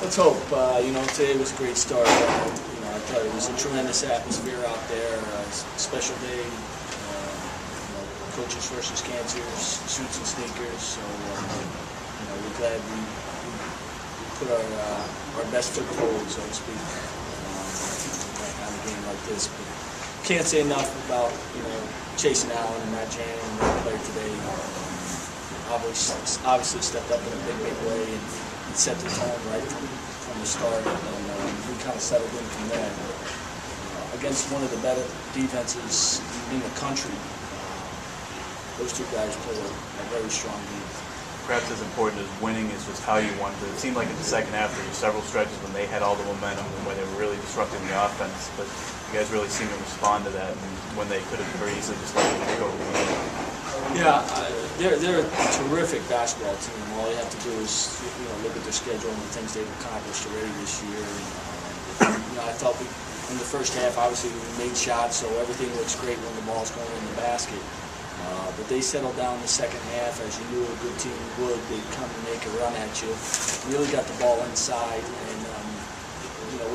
Let's hope. Today was a great start. I thought it was a tremendous atmosphere out there. Special day. Coaches versus cancers, suits and sneakers. So we're glad we put our best foot forward, so to speak, on a game like this. But can't say enough about Chaisson Allen and Matt Jan and their player today. Obviously stepped up in a big way and set the tone right from the start, and we kind of settled in from there. Against one of the better defenses in the country, those two guys played a very strong game. Perhaps as important as winning is just how you won. It seemed like in the second half there were several stretches when they had all the momentum and when they were really disrupting the offense, but you guys really seemed to respond to that, and when they could have very easily just let it go. Yeah, they're a terrific basketball team. All you have to do is look at their schedule and the things they've accomplished already this year. And, I thought in the first half, obviously we made shots, so everything looks great when the ball's going in the basket. But they settled down in the second half, as you knew a good team would. They'd come and make a run at you. Really got the ball inside, and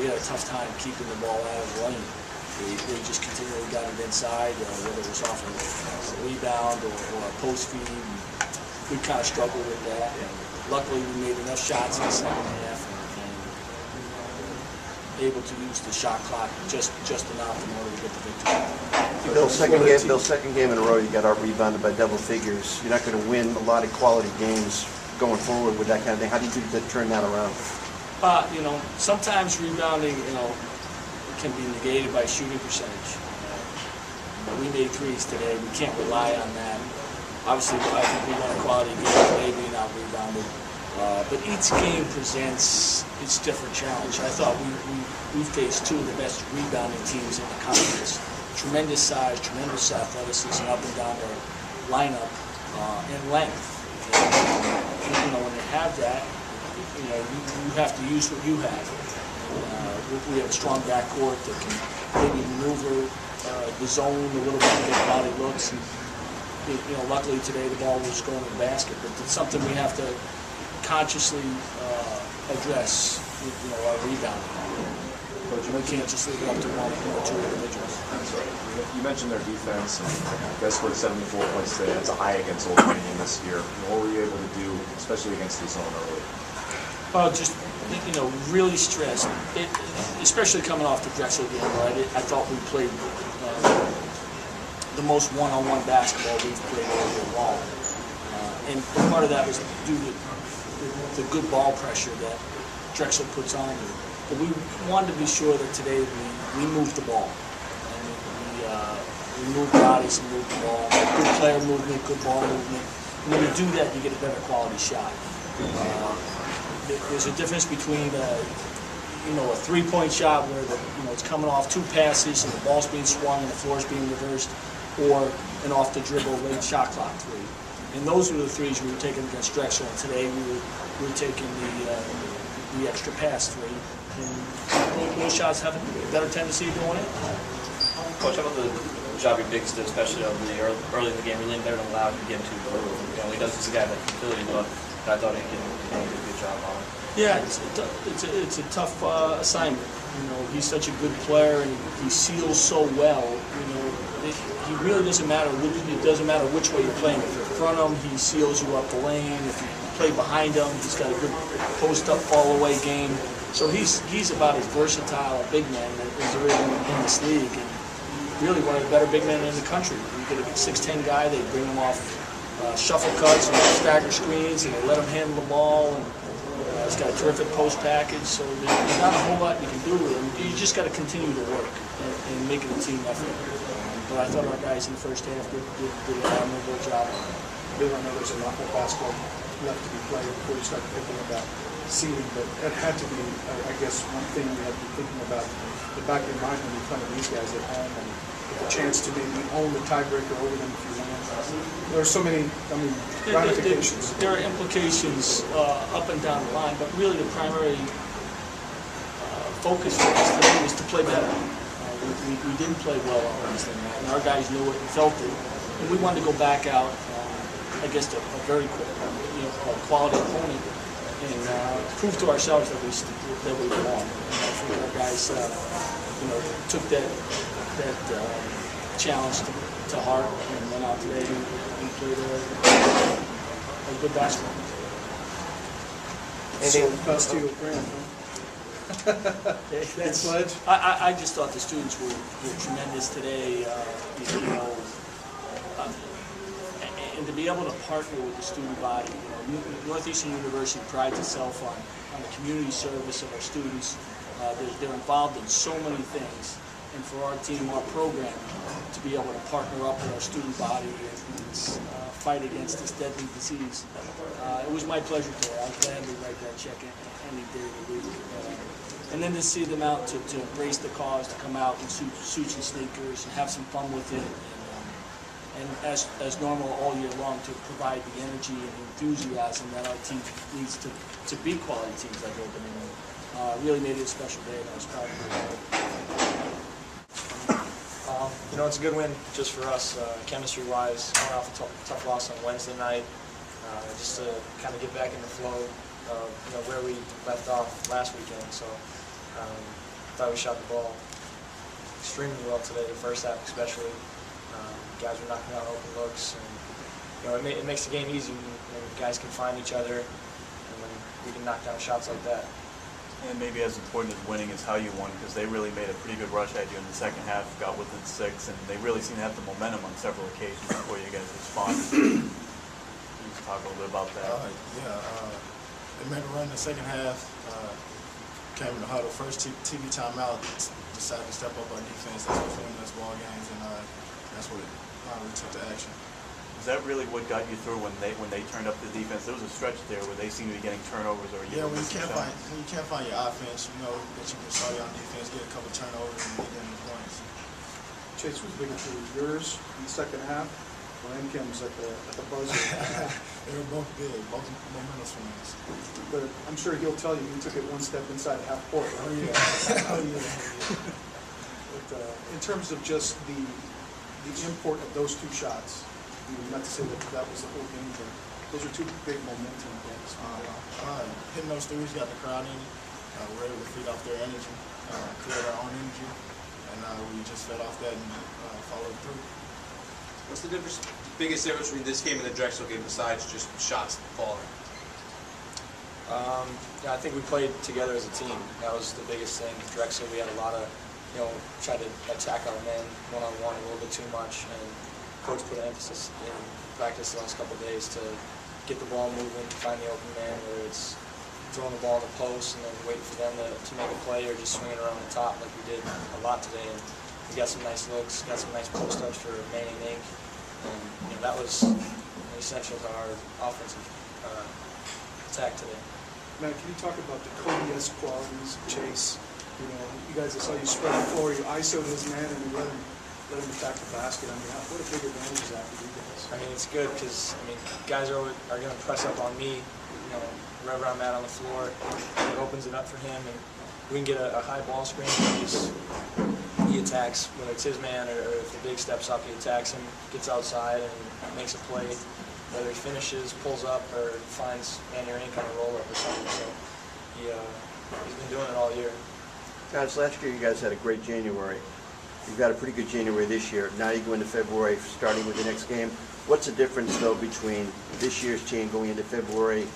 we had a tough time keeping the ball out of the lane. They just continually got it inside, whether it was off a rebound or a post feed. We kind of struggled with that. And luckily, we made enough shots in the second half and able to use the shot clock just enough in order to get the victory. Bill's second game in a row, you got out rebounded by double figures. You're not going to win a lot of quality games going forward with that kind of thing. How do you turn that around? Sometimes rebounding, can be negated by shooting percentage. We made threes today. We can't rely on that. Obviously, I think we won a quality game today being out rebounded. But each game presents its different challenge. I thought we faced two of the best rebounding teams in the conference. Tremendous size, tremendous athleticism up and down their lineup and length. And, when you have that, you have to use what you have. We have a strong backcourt that can maybe maneuver the zone a little bit, get body looks. And, luckily today the ball was going to the basket, but it's something we have to consciously address. Our rebounding. We can't just leave it up to one or two individuals. That's right. You mentioned their defense, and you guys scored 74 points today. That's a high against Old Dominion this year. What were you able to do, especially against the zone early? Well, just really stressed, especially coming off the Drexel game. Right, I thought we played the most one-on-one basketball we've played all year long, and part of that was due to the good ball pressure that Drexel puts on you. But we wanted to be sure that today we moved the ball, and we moved bodies and moved the ball. Good player movement, good ball movement. And when you do that, you get a better quality shot. There's a difference between a three-point shot where it's coming off two passes and the ball's being swung and the floor's being reversed, or an off-the-dribble late shot clock three. And those were the threes we were taking against Drexel. And today we were taking the extra pass three. And those shots have a better tendency of going in. Coach, how about the job your bigs did, especially early in the game, really better than allowed to get too early. He does this guy that can kill you, but I thought he did a good job on it. Yeah, it's a tough assignment. He's such a good player, and he seals so well. He really doesn't matter. It doesn't matter which way you're playing. If you're in front of him, he seals you up the lane. If you play behind him, he's got a good post-up, fall-away game. So he's about as versatile a big man as there is in this league, and really one of the better big men in the country. You get a 6'10" guy, they bring him off shuffle cuts and stagger screens, and they let him handle the ball. And he's got a terrific post package, so there's not a whole lot you can do with him. You just got to continue to work and make it a team effort. But I thought our guys in the first half did an admirable job. Bill, I know there's a lot more basketball left to be played before you start thinking about seeding, but that had to be, I guess, one thing you have to be thinking about in the back of your mind when you're playing these guys at home and get the chance to maybe own the tiebreaker over them if you win. There are so many, ramifications. There are implications up and down the line, but really the primary focus for us today was to play better. We didn't play well on Wednesday night, and our guys knew it and felt it. And we wanted to go back out against a very quality opponent prove to ourselves that we belong. And I think our guys, took that challenge to heart and went out today and played a good basketball. So pass to you, Graham, huh? That's, pledge? I just thought the students were tremendous today, and to be able to partner with the student body. Northeastern University prides itself on the community service of our students. They're involved in so many things, and for our team, our program, to be able to partner up with our student body and fight against this deadly disease. It was my pleasure today. I'll gladly write that check any day of the week. And then to see them out to embrace the cause, to come out in suits and sneakers and have some fun with it. And as normal all year long, to provide the energy and enthusiasm that our team needs to be quality teams like Open. Really made it a special day, and I was proud of it. It's a good win just for us, chemistry-wise. Coming off a tough loss on Wednesday night, just to kind of get back in the flow of where we left off last weekend. So I thought we shot the ball extremely well today, the first half especially. Guys were knocking out open looks, and it makes the game easy when guys can find each other, and when we can knock down shots like that. And maybe as important as winning is how you won, because they really made a pretty good rush at you in the second half, got within 6, and they really seemed to have the momentum on several occasions before you guys responded. Can you just talk a little bit about that? They made a run in the second half, came in the huddle, first TV timeout, decided to step up our defense. That's what's winning us ball games, and that's what we took to action. Is that really what got you through when they turned up the defense? There was a stretch there where they seemed to be getting turnovers, or when you can't find your offense, that you can start on defense, get a couple turnovers, and get in the points. Chase, was bigger for yours in the second half, or Kim's at the buzzer? They were both big, both momentum swings. But I'm sure he'll tell you took it one step inside half court. Oh yeah. But, in terms of just the import of those two shots, not to say that was the whole game, but those are two big momentum things. Hitting those threes got the crowd in. We're able to feed off their energy, create our own energy, and we just fed off that and followed through. What's the biggest difference between this game and the Drexel game besides just shots falling? I think we played together as a team. That was the biggest thing. Drexel, we had a lot of, tried to attack our men one-on-one a little bit too much, and Coach put an emphasis in practice the last couple of days to get the ball moving, find the open man, whether it's throwing the ball in the post and then waiting for them to make a play, or just swinging around the top like we did a lot today. And we got some nice looks, got some nice post-ups for Manny and Ink, and that was essential to our offensive attack today. Matt, can you talk about the Cody-esque qualities of Chase? You guys, I saw you spread the floor, you ISO'd his man, and you let him attack the basket. What a big advantage is that for you guys? It's good because, guys are going to press up on me, wherever I'm at on the floor. It opens it up for him, and we can get a high ball screen. He attacks, whether it's his man or if the big steps up, he attacks him, gets outside, and makes a play. Whether he finishes, pulls up, or finds Manny or Ink on a roll-up or something. So he's been doing it all year. Guys, last year you guys had a great January. You've got a pretty good January this year. Now you go into February, starting with the next game. What's the difference, though, between this year's team going into February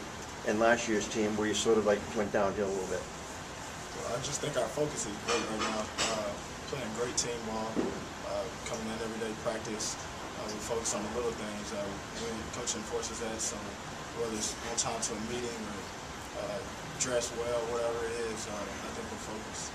and last year's team, where you sort of went downhill a little bit? Well, I just think our focus is great right now. Playing great team ball, coming in every day practice. We focus on the little things. Coach enforces that, so whether it's on time to a meeting or dress well, whatever it is, I think we're focused.